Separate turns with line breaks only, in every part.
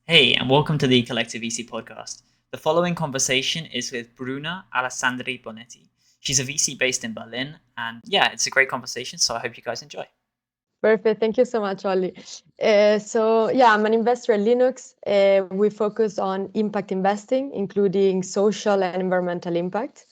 Hey, and welcome to the Collective VC podcast. The following conversation is with Bruna Alessandri Bonetti. She's a VC based in Berlin, and yeah, it's a great conversation, so I hope you guys enjoy.
Perfect. Thank you so much, Ollie. I'm an investor at Leanox. We focus on impact investing, including social and environmental impact.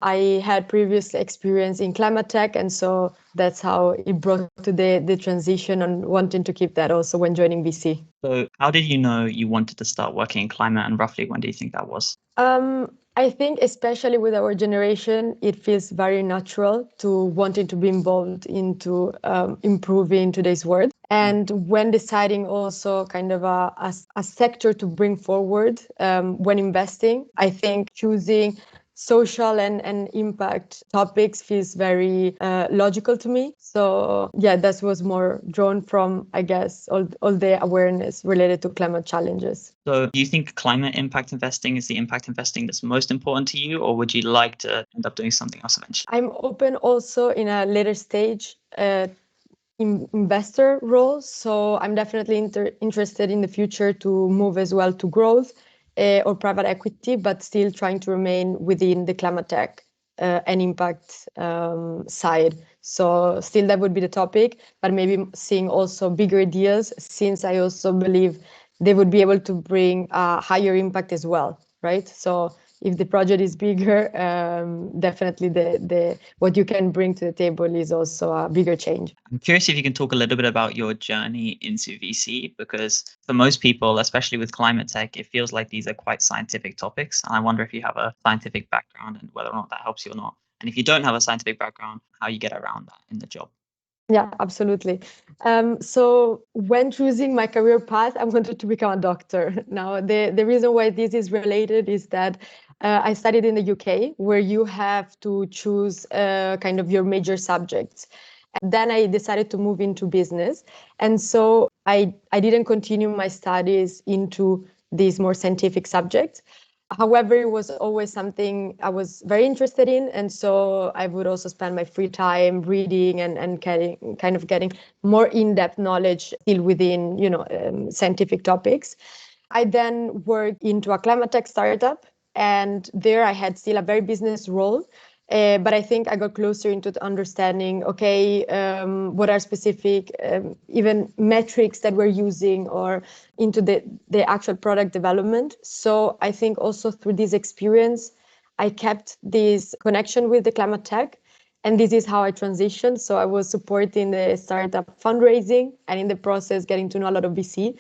I had previous experience in ClimateTech, and so that's how it brought to the transition and wanting to keep that also when joining VC.
So, how did you know you wanted to start working in climate, and roughly when do you think that was?
I think especially with our generation, it feels very natural to wanting to be involved into improving today's world. And when deciding also kind of a sector to bring forward when investing, I think choosing social and impact topics feels very logical to me. So yeah, that was more drawn from, I guess, all the awareness related to climate challenges.
So, do you think climate impact investing is the impact investing that's most important to you, or would you like to end up doing something else eventually?
I'm open also in a later stage investor role. So I'm definitely interested in the future to move as well to growth or private equity, but still trying to remain within the climate tech and impact side. So still that would be the topic, but maybe seeing also bigger deals, since I also believe they would be able to bring a higher impact as well, right? So if the project is bigger, definitely the what you can bring to the table is also a bigger change.
I'm curious if you can talk a little bit about your journey into VC, because for most people, especially with climate tech, it feels like these are quite scientific topics. And I wonder if you have a scientific background and whether or not that helps you or not. And if you don't have a scientific background, how you get around that in the job.
Yeah, absolutely. So when choosing my career path, I wanted to become a doctor. Now, the reason why this is related is that I studied in the UK, where you have to choose kind of your major subjects. And then I decided to move into business. And so I didn't continue my studies into these more scientific subjects. However, it was always something I was very interested in. And so I would also spend my free time reading and getting more in-depth knowledge still within, scientific topics. I then worked into a climate tech startup, and there I had still a very business role. But I think I got closer into the understanding, okay, what are specific, even metrics that we're using, or into the actual product development. So I think also through this experience, I kept this connection with the climate tech. And this is how I transitioned. So I was supporting the startup fundraising, and in the process, getting to know a lot of VC,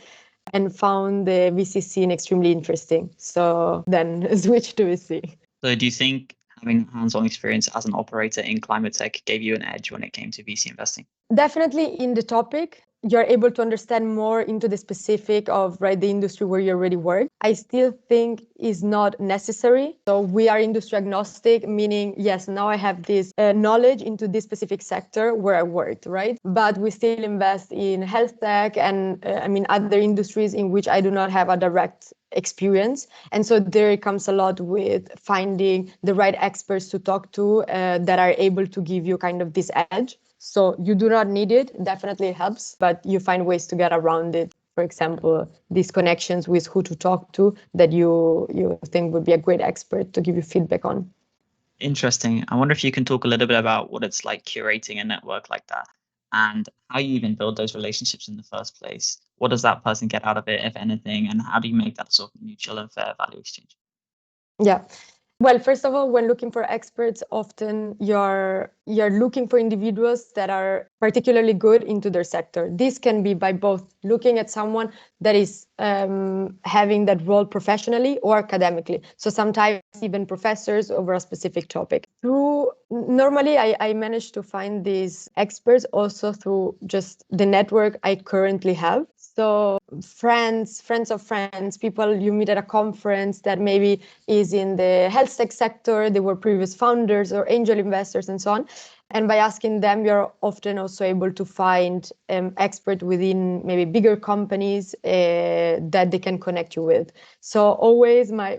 and found the VC scene extremely interesting. So then switched to VC.
So do you think having hands-on experience as an operator in climate tech gave you an edge when it came to VC investing?
Definitely in the topic, you're able to understand more into the specific of the industry where you already work. I still think is not necessary. So we are industry agnostic, meaning, yes, now I have this knowledge into this specific sector where I worked, right? But we still invest in health tech and other industries in which I do not have a direct experience. And so there it comes a lot with finding the right experts to talk to that are able to give you kind of this edge. So you do not need it. Definitely it helps, but you find ways to get around it. For example, these connections with who to talk to that you think would be a great expert to give you feedback on.
Interesting. I wonder if you can talk a little bit about what it's like curating a network like that and how you even build those relationships in the first place. What does that person get out of it, if anything, and how do you make that sort of mutual and fair value exchange?
Yeah. Well, first of all, when looking for experts, often you're looking for individuals that are particularly good into their sector. This can be by both looking at someone that is having that role professionally or academically. So sometimes even professors over a specific topic. Normally, I manage to find these experts also through just the network I currently have. So friends of friends, people you meet at a conference that maybe is in the health tech sector, they were previous founders or angel investors and so on. And by asking them, you're often also able to find experts within maybe bigger companies that they can connect you with. So always my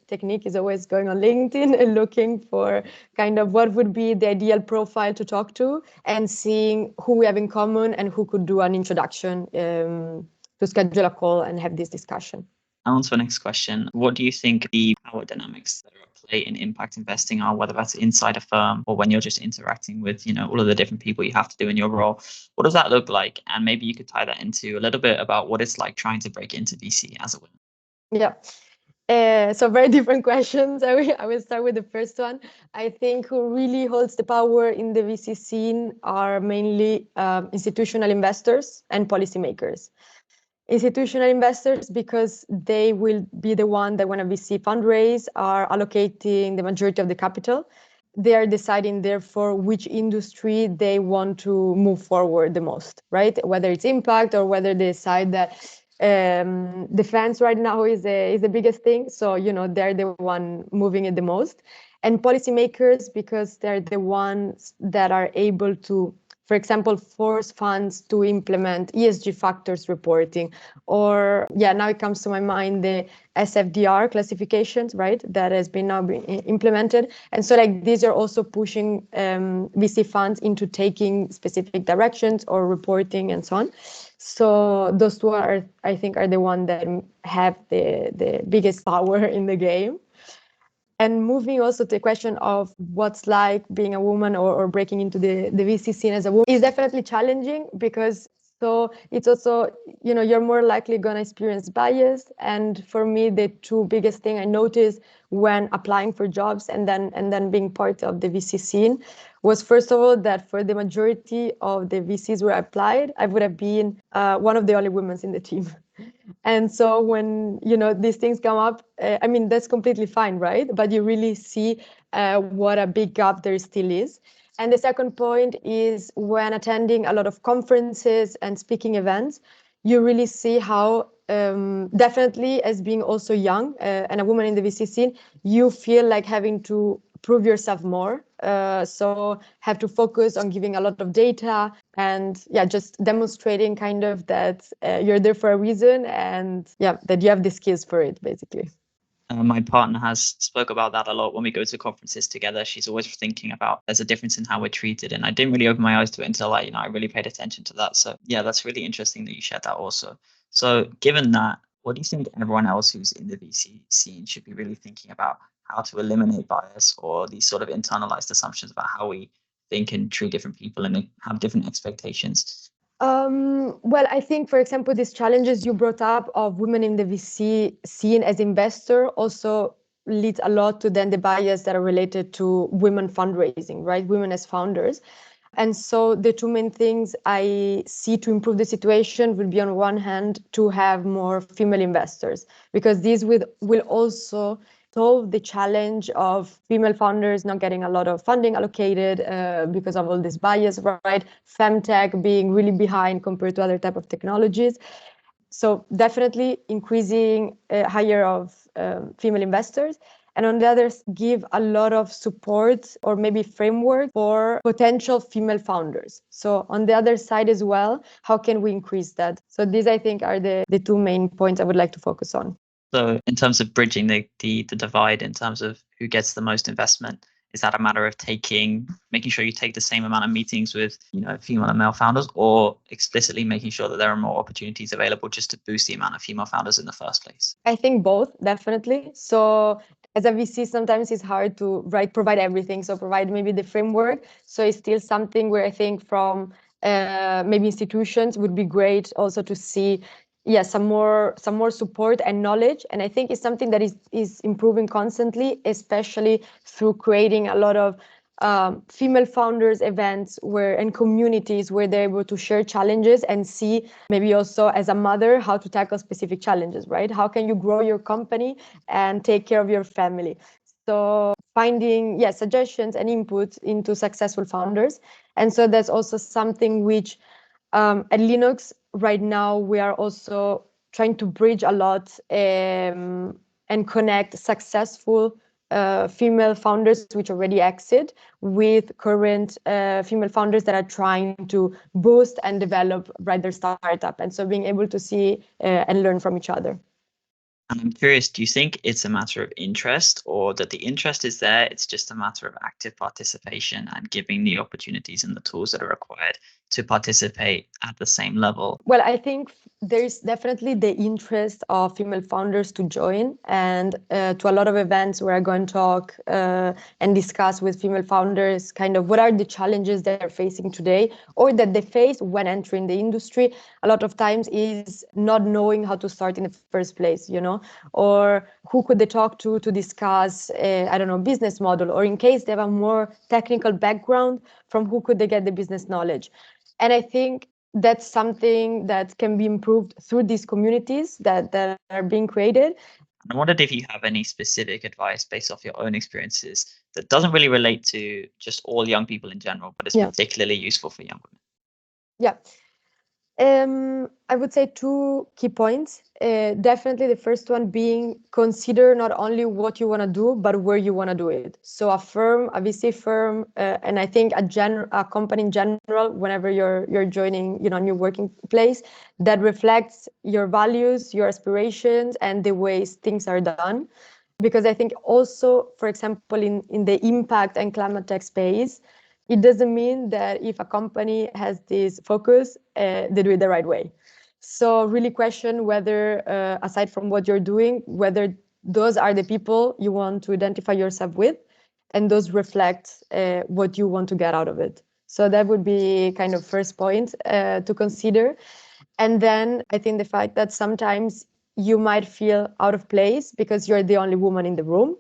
technique is always going on LinkedIn and looking for kind of what would be the ideal profile to talk to and seeing who we have in common and who could do an introduction schedule a call and have this discussion.
And on to the next question. What do you think the power dynamics that are at play in impact investing are, whether that's inside a firm or when you're just interacting with, all of the different people you have to do in your role? What does that look like? And maybe you could tie that into a little bit about what it's like trying to break into VC as a woman.
Yeah. So very different questions. I will start with the first one. I think who really holds the power in the VC scene are mainly institutional investors and policymakers. Institutional investors, because they will be the one that when a VC fundraise are allocating the majority of the capital. They are deciding therefore which industry they want to move forward the most, right? Whether it's impact or whether they decide that defense right now is the biggest thing. So, they're the one moving it the most. And policymakers, because they're the ones that are able to, for example, force funds to implement ESG factors reporting, or now it comes to my mind the SFDR classifications, right? That has been now being implemented, and so these are also pushing VC funds into taking specific directions or reporting and so on. So those two are, I think, are the ones that have the biggest power in the game. And moving also to the question of what's like being a woman or breaking into the VC scene as a woman is definitely challenging, because so it's also, you're more likely going to experience bias. And for me, the two biggest thing I noticed when applying for jobs and then being part of the VC scene was, first of all, that for the majority of the VCs where I applied, I would have been one of the only women in the team. And so when, these things come up, that's completely fine, right? But you really see what a big gap there still is. And the second point is when attending a lot of conferences and speaking events, you really see how definitely as being also young and a woman in the VC scene, you feel like having to prove yourself more. So have to focus on giving a lot of data and just demonstrating kind of that you're there for a reason and that you have the skills for it, basically.
My partner has spoke about that a lot when we go to conferences together. She's always thinking about there's a difference in how we're treated, and I didn't really open my eyes to it until I really paid attention to that. So that's really interesting that you shared that also. So given that, what do you think everyone else who's in the VC scene should be really thinking about how to eliminate bias or these sort of internalized assumptions about how we think and treat different people and have different expectations?
Well, I think, for example, these challenges you brought up of women in the VC scene as investor also leads a lot to then the bias that are related to women fundraising, right? Women as founders. And so the two main things I see to improve the situation would be, on one hand, to have more female investors, because these will also solve the challenge of female founders not getting a lot of funding allocated because of all this bias, right? Femtech being really behind compared to other type of technologies. So definitely increasing hire of female investors. And on the others, give a lot of support or maybe framework for potential female founders. So on the other side as well, how can we increase that? So these, I think, are the two main points I would like to focus on.
So in terms of bridging the divide in terms of who gets the most investment, is that a matter of making sure you take the same amount of meetings with, female and male founders, or explicitly making sure that there are more opportunities available just to boost the amount of female founders in the first place?
I think both, definitely. So as a VC, sometimes it's hard to provide everything. So provide maybe the framework. So it's still something where I think from maybe institutions would be great also to see some more support and knowledge. And I think it's something that is improving constantly, especially through creating a lot of female founders events and communities where they're able to share challenges and see, maybe also as a mother, how to tackle specific challenges, right? How can you grow your company and take care of your family? So finding suggestions and inputs into successful founders. And so that's also something which at Leanox right now we are also trying to bridge a lot and connect successful female founders which already exit with current female founders that are trying to boost and develop their startup. And so being able to see and learn from each other.
And I'm curious, do you think it's a matter of interest, or that the interest is there, it's just a matter of active participation and giving the opportunities and the tools that are required to participate at the same level?
Well, I think there's definitely the interest of female founders to join, and to a lot of events where I go and talk and discuss with female founders kind of what are the challenges they're facing today or that they face when entering the industry. A lot of times is not knowing how to start in the first place, or who could they talk to discuss, I don't know, business model, or in case they have a more technical background, from who could they get the business knowledge? And I think that's something that can be improved through these communities that are being created.
I wondered if you have any specific advice based off your own experiences that doesn't really relate to just all young people in general, but is particularly useful for young women.
Yeah. I would say two key points. Definitely the first one being consider not only what you want to do, but where you want to do it. So a firm, a VC firm, and I think a company in general, whenever you're joining, a new working place, that reflects your values, your aspirations, and the ways things are done. Because I think also, for example, in the impact and climate tech space, it doesn't mean that if a company has this focus, they do it the right way. So really question whether, aside from what you're doing, whether those are the people you want to identify yourself with, and those reflect what you want to get out of it. So that would be kind of first point to consider. And then I think the fact that sometimes you might feel out of place because you're the only woman in the room.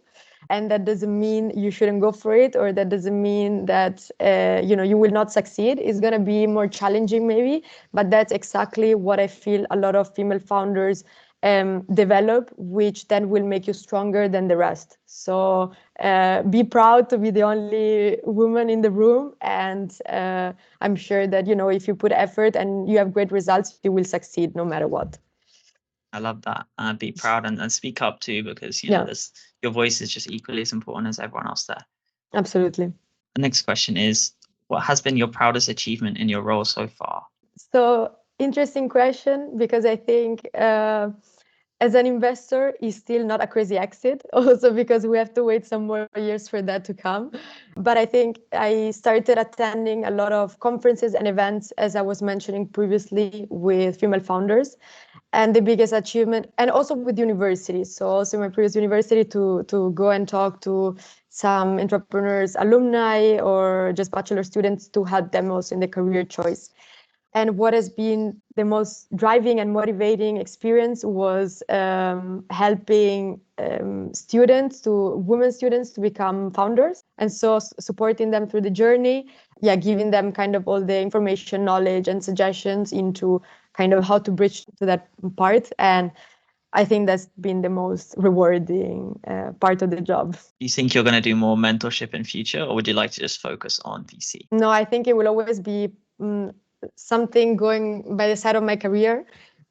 And that doesn't mean you shouldn't go for it, or that doesn't mean that you will not succeed. It's going to be more challenging maybe, but that's exactly what I feel a lot of female founders develop, which then will make you stronger than the rest. So be proud to be the only woman in the room, and I'm sure that if you put effort and you have great results, you will succeed no matter what.
I love that. Be proud and speak up too, because your voice is just equally as important as everyone else there.
Absolutely.
The next question is, what has been your proudest achievement in your role so far?
So interesting question, because I think as an investor is still not a crazy exit, also because we have to wait some more years for that to come. But I think I started attending a lot of conferences and events, as I was mentioning previously, with female founders. And the biggest achievement, and also with universities. So also my previous university, to go and talk to some entrepreneurs, alumni, or just bachelor students to help them also in the career choice. And what has been the most driving and motivating experience was helping women students to become founders. And so supporting them through the journey, giving them kind of all the information, knowledge, and suggestions into kind of how to bridge to that part. And I think that's been the most rewarding part of the job.
Do you think you're going to do more mentorship in future, or would you like to just focus on VC?
No, I think it will always be something going by the side of my career.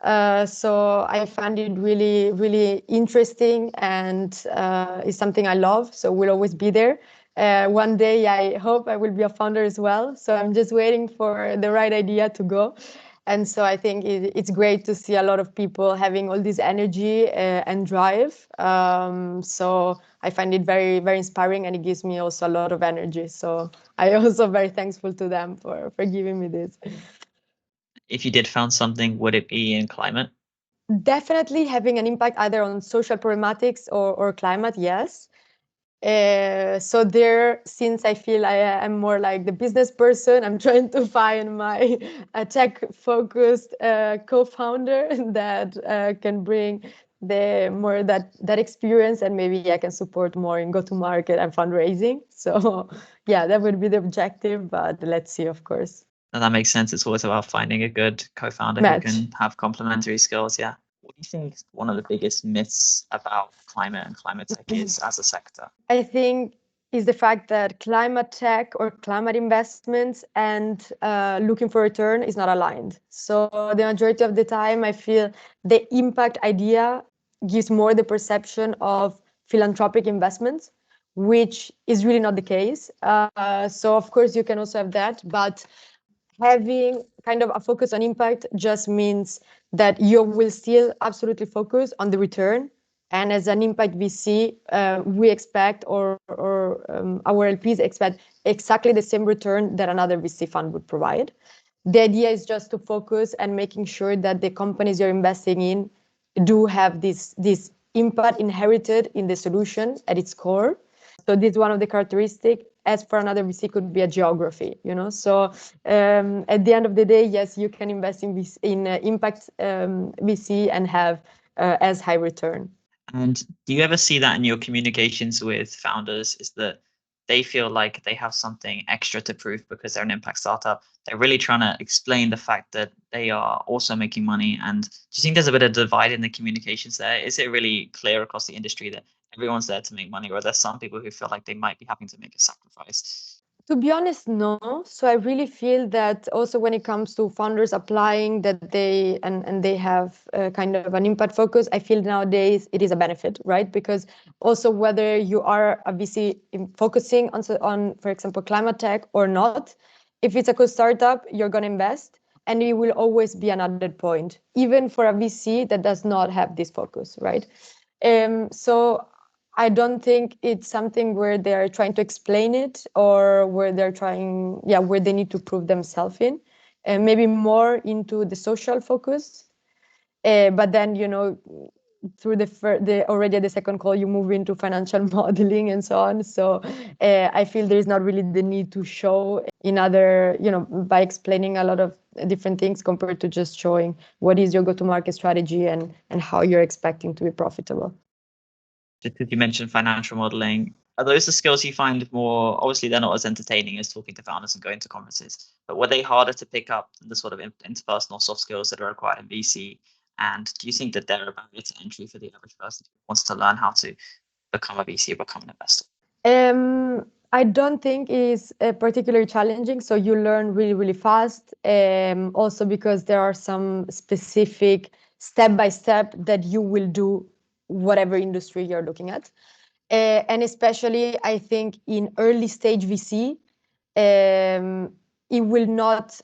So I find it really, really interesting, and it's something I love. So we'll always be there. One day, I hope I will be a founder as well. So I'm just waiting for the right idea to go. And so I think it's great to see a lot of people having all this energy and drive. So I find it very, very inspiring, and it gives me also a lot of energy. So I'm also very thankful to them for giving me this.
If you did found something, would it be in climate?
Definitely having an impact either on social problematics or climate, yes. So there, since I feel I am more like the business person, I'm trying to find my tech-focused co-founder that can bring that experience, and maybe I can support more in go-to-market and fundraising. So yeah, that would be the objective, but let's see, of course.
And that makes sense. It's always about finding a good co-founder who can have complementary skills. Yeah. What do you think one of the biggest myths about climate and climate tech is as a sector?
I think is the fact that climate tech or climate investments and looking for return is not aligned. So the majority of the time, I feel the impact idea gives more the perception of philanthropic investments, which is really not the case. So of course you can also have that, but having kind of a focus on impact just means that you will still absolutely focus on the return. And as an impact VC, we expect, or our LPs expect exactly the same return that another VC fund would provide. The idea is just to focus and making sure that the companies you're investing in do have this impact inherited in the solution at its core. So this is one of the characteristics. As for another VC, could be a geography, So at the end of the day, yes, you can invest in impact VC and have as high return.
And do you ever see that in your communications with founders? Is that they feel like they have something extra to prove because they're an impact startup? They're really trying to explain the fact that they are also making money. And do you think there's a bit of divide in the communications there? Is it really clear across the industry that everyone's there to make money, or are there some people who feel like they might be having to make a sacrifice?
To be honest, no. So I really feel that also when it comes to founders applying that they have kind of an impact focus, I feel nowadays it is a benefit, right? Because also whether you are a VC focusing on, for example, climate tech or not, if it's a cool startup, you're going to invest and it will always be an added point, even for a VC that does not have this focus, right? So I don't think it's something where they're trying to explain it or where they're where they need to prove themselves in, and maybe more into the social focus. But then, through the already at the second call, you move into financial modeling and so on. So I feel there is not really the need to show in other, by explaining a lot of different things compared to just showing what is your go-to-market strategy and how you're expecting to be profitable.
Just because you mentioned financial modeling, are those the skills you find more, obviously they're not as entertaining as talking to founders and going to conferences, but were they harder to pick up than the sort of interpersonal soft skills that are required in VC? And do you think that they're a barrier to entry for the average person who wants to learn how to become a VC or become an investor?
I don't think it is particularly challenging. So you learn really, really fast. Also because there are some specific step by step that you will do whatever industry you're looking at. And especially, I think in early stage VC,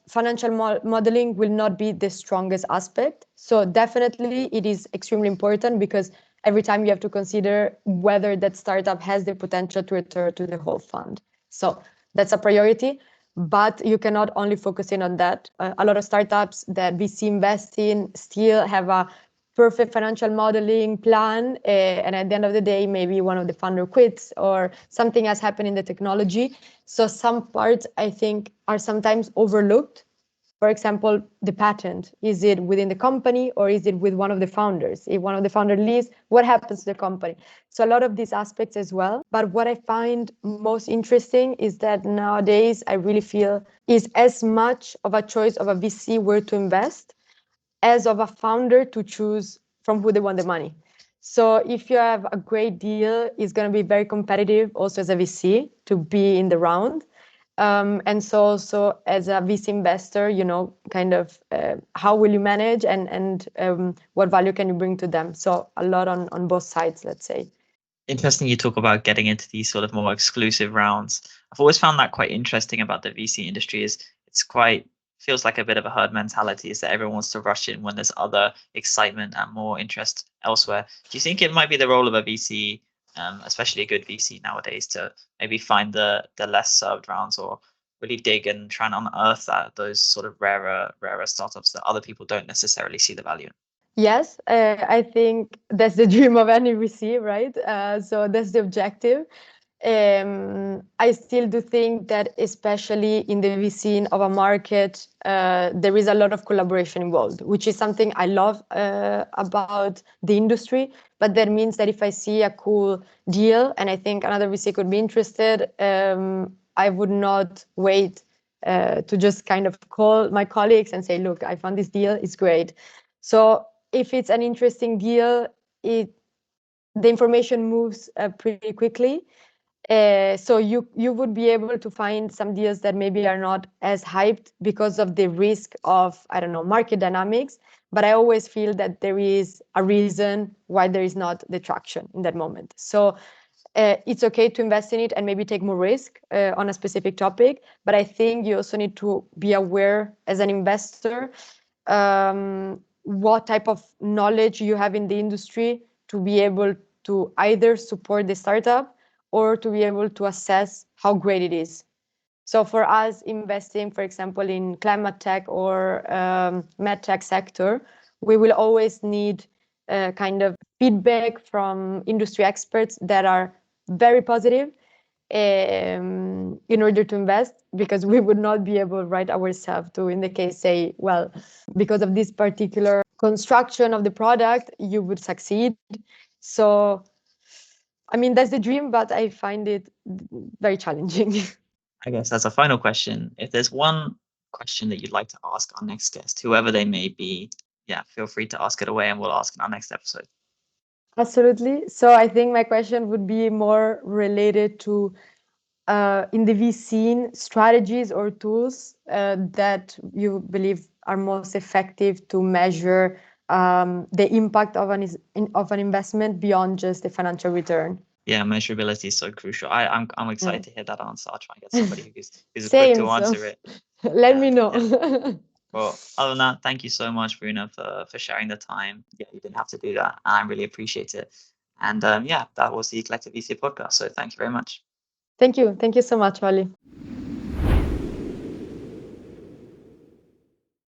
financial modeling will not be the strongest aspect. So definitely it is extremely important because every time you have to consider whether that startup has the potential to return to the whole fund. So that's a priority, but you cannot only focus in on that. A lot of startups that VC invest in still have a perfect financial modeling plan, and at the end of the day, maybe one of the founder quits or something has happened in the technology. So some parts I think are sometimes overlooked. For example, the patent, is it within the company or is it with one of the founders? If one of the founders leaves, what happens to the company? So a lot of these aspects as well. But what I find most interesting is that nowadays I really feel is as much of a choice of a VC where to invest as of a founder to choose from who they want the money. So if you have a great deal, it's going to be very competitive also as a VC to be in the round. And so also as a VC investor, kind of how will you manage and what value can you bring to them? So a lot on both sides, let's say.
Interesting you talk about getting into these sort of more exclusive rounds. I've always found that quite interesting about the VC industry is it's quite feels like a bit of a herd mentality is that everyone wants to rush in when there's other excitement and more interest elsewhere. Do you think it might be the role of a VC, especially a good VC nowadays, to maybe find the less served rounds or really dig and try and unearth those sort of rarer startups that other people don't necessarily see the value in?
Yes, I think that's the dream of any VC, right? So that's the objective. I still do think that, especially in the VC of a market, there is a lot of collaboration involved, which is something I love about the industry. But that means that if I see a cool deal and I think another VC could be interested, I would not wait to just kind of call my colleagues and say, look, I found this deal, it's great. So if it's an interesting deal, the information moves pretty quickly. So you would be able to find some deals that maybe are not as hyped because of the risk of, I don't know, market dynamics. But I always feel that there is a reason why there is not the traction in that moment. So it's okay to invest in it and maybe take more risk on a specific topic. But I think you also need to be aware as an investor what type of knowledge you have in the industry to be able to either support the startup or to be able to assess how great it is. So for us, investing, for example, in climate tech or med tech sector, we will always need kind of feedback from industry experts that are very positive in order to invest, because we would not be able, right, ourselves to, in the case, say, well, because of this particular construction of the product, you would succeed. So, I mean, that's the dream, but I find it very challenging.
I guess as a final question, if there's one question that you'd like to ask our next guest, whoever they may be, yeah, feel free to ask it away and we'll ask in our next episode.
Absolutely. So I think my question would be more related to in the VC strategies or tools that you believe are most effective to measure the impact of an investment beyond just the financial return.
Yeah, measurability is so crucial. I'm excited to hear that answer. I'll try and get somebody who's quick
Same.
to
So
answer it.
let
Yeah,
me know.
yeah. Well, other than that, thank you so much, Bruna, for sharing the time. Yeah, you didn't have to do that. I really appreciate it. And yeah, that was the Collective VC podcast. So thank you very much.
Thank you. Thank you so much, Ollie.